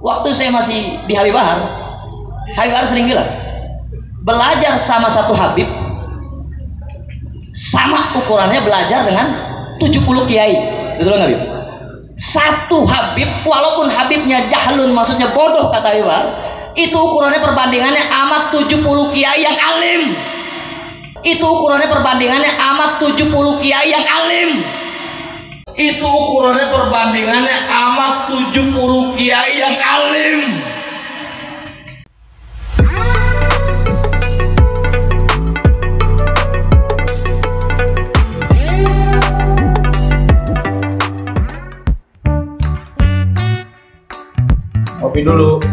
Waktu saya masih di Habib Bahar sering bilang, belajar sama satu Habib sama ukurannya belajar dengan 70 kiai. Betul nggak Habib? Satu Habib, walaupun Habibnya jahlun, maksudnya bodoh kata Habib Bahar, itu ukurannya perbandingannya amat 70 kiai yang alim. Itu ukurannya perbandingannya amat 70 kiai yang alim. Itu ukurannya perbandingannya amat 70 kiai yang alim. Kopi dulu.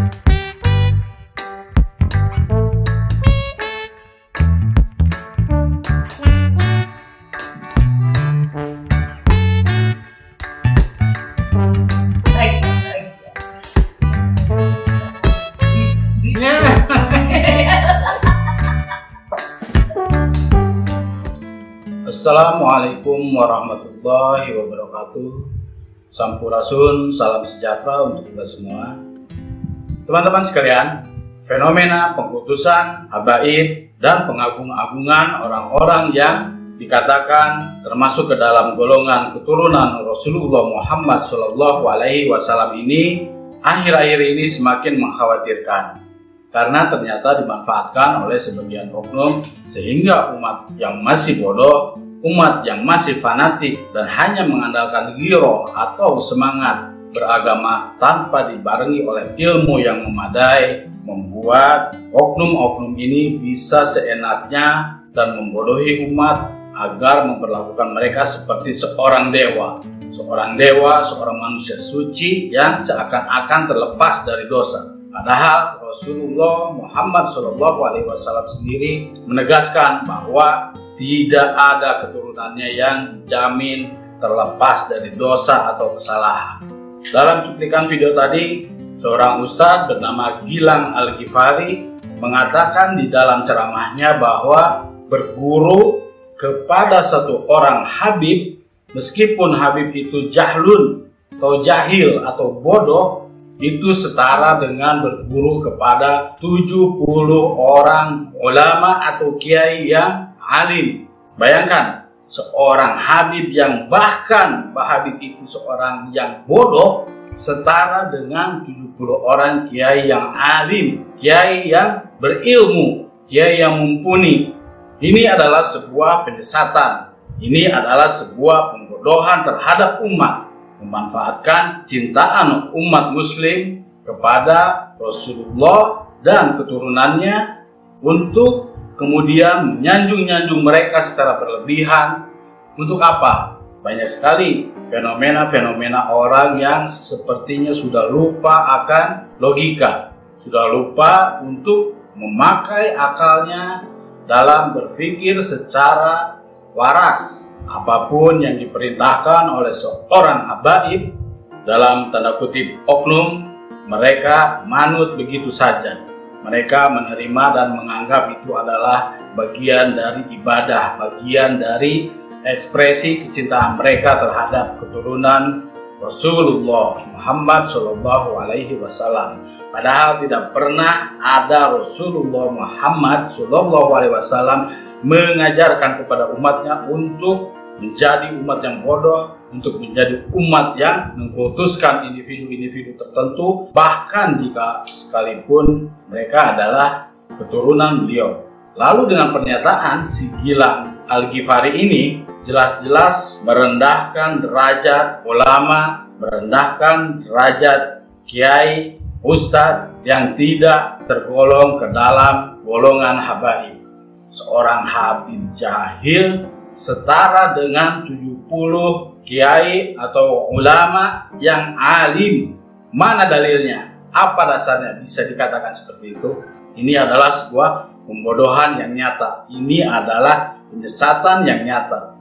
Assalamualaikum warahmatullahi wabarakatuh. Sampurasun, salam sejahtera untuk kita semua. Teman-teman sekalian, fenomena pengkultusan, habaib, dan pengagung-agungan orang-orang yang dikatakan termasuk ke dalam golongan keturunan Rasulullah Muhammad SAW ini akhir-akhir ini semakin mengkhawatirkan, karena ternyata dimanfaatkan oleh sebagian oknum sehingga umat yang masih bodoh, umat yang masih fanatik dan hanya mengandalkan giroh atau semangat beragama tanpa dibarengi oleh ilmu yang memadai, membuat oknum-oknum ini bisa seenaknya dan membodohi umat agar memperlakukan mereka seperti seorang dewa, seorang manusia suci yang seakan-akan terlepas dari dosa. Padahal Rasulullah Muhammad SAW sendiri menegaskan bahwa tidak ada keturunannya yang dijamin terlepas dari dosa atau kesalahan. Dalam cuplikan video tadi, seorang ustadz bernama Gilang Al-Ghifari mengatakan di dalam ceramahnya bahwa berguru kepada satu orang habib, meskipun habib itu jahlun atau jahil atau bodoh, itu setara dengan berguru kepada 70 orang ulama atau kiai yang alim. Bayangkan, seorang habib yang bahkan habib itu seorang yang bodoh setara dengan 70 orang kiai yang alim, kiai yang berilmu, kiai yang mumpuni. Ini adalah sebuah penyesatan. Ini adalah sebuah pembodohan terhadap umat, memanfaatkan kecintaan umat muslim kepada Rasulullah dan keturunannya untuk kemudian menyanjung-nyanjung mereka secara berlebihan. Untuk apa? Banyak sekali fenomena-fenomena orang yang sepertinya sudah lupa akan logika, sudah lupa untuk memakai akalnya dalam berpikir secara waras. Apapun yang diperintahkan oleh seorang habaib, dalam tanda kutip oknum, mereka manut begitu saja. Mereka menerima dan menganggap itu adalah bagian dari ibadah, bagian dari ekspresi kecintaan mereka terhadap keturunan Rasulullah Muhammad SAW. Padahal tidak pernah ada Rasulullah Muhammad SAW mengajarkan kepada umatnya untuk menjadi umat yang bodoh, untuk menjadi umat yang mengkultuskan individu-individu tertentu, bahkan jika sekalipun mereka adalah keturunan beliau. Lalu dengan pernyataan si Gilang Al-Ghifari ini jelas-jelas merendahkan derajat ulama, merendahkan derajat kiai, ustadz yang tidak tergolong ke dalam golongan habaib. Seorang habib jahil setara dengan 70 kiai atau ulama yang alim. Mana dalilnya? Apa dasarnya bisa dikatakan seperti itu? Ini adalah sebuah pembodohan yang nyata. Ini adalah penyesatan yang nyata.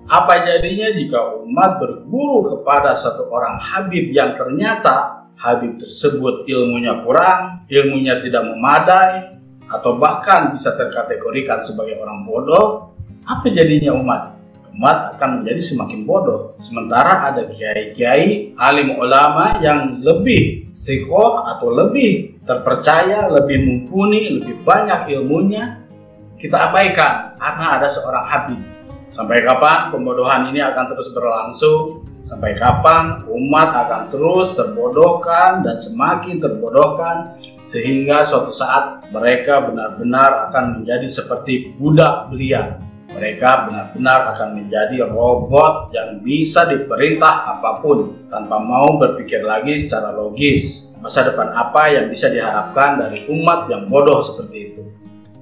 Apa jadinya jika umat berguru kepada satu orang habib yang ternyata habib tersebut ilmunya kurang, ilmunya tidak memadai, atau bahkan bisa terkategorikan sebagai orang bodoh? Apa jadinya umat? umat akan menjadi semakin bodoh. Sementara ada kiai-kiai, alim ulama yang lebih sikoh atau lebih terpercaya, lebih mumpuni, lebih banyak ilmunya, kita abaikan karena ada seorang habib. Sampai kapan pembodohan ini akan terus berlangsung? Sampai kapan umat akan terus terbodohkan dan semakin terbodohkan, sehingga suatu saat mereka benar-benar akan menjadi seperti budak belian. Mereka benar-benar akan menjadi robot yang bisa diperintah apapun tanpa mau berpikir lagi secara logis. Masa depan apa yang bisa diharapkan dari umat yang bodoh seperti itu?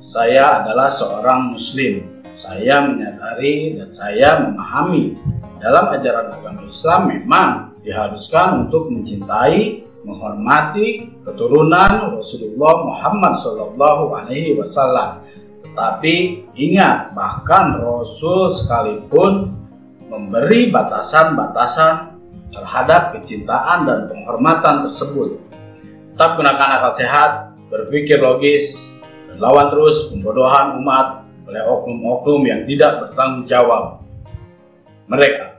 Saya adalah seorang muslim. Saya menyadari dan saya memahami dalam ajaran agama Islam memang diharuskan untuk mencintai, menghormati keturunan Rasulullah Muhammad SAW. Tetapi ingat, bahkan Rasul sekalipun memberi batasan-batasan terhadap kecintaan dan penghormatan tersebut. Tetap gunakan akal sehat, berpikir logis, dan lawan terus pembodohan umat oleh oknum-oknum yang tidak bertanggung jawab. Mereka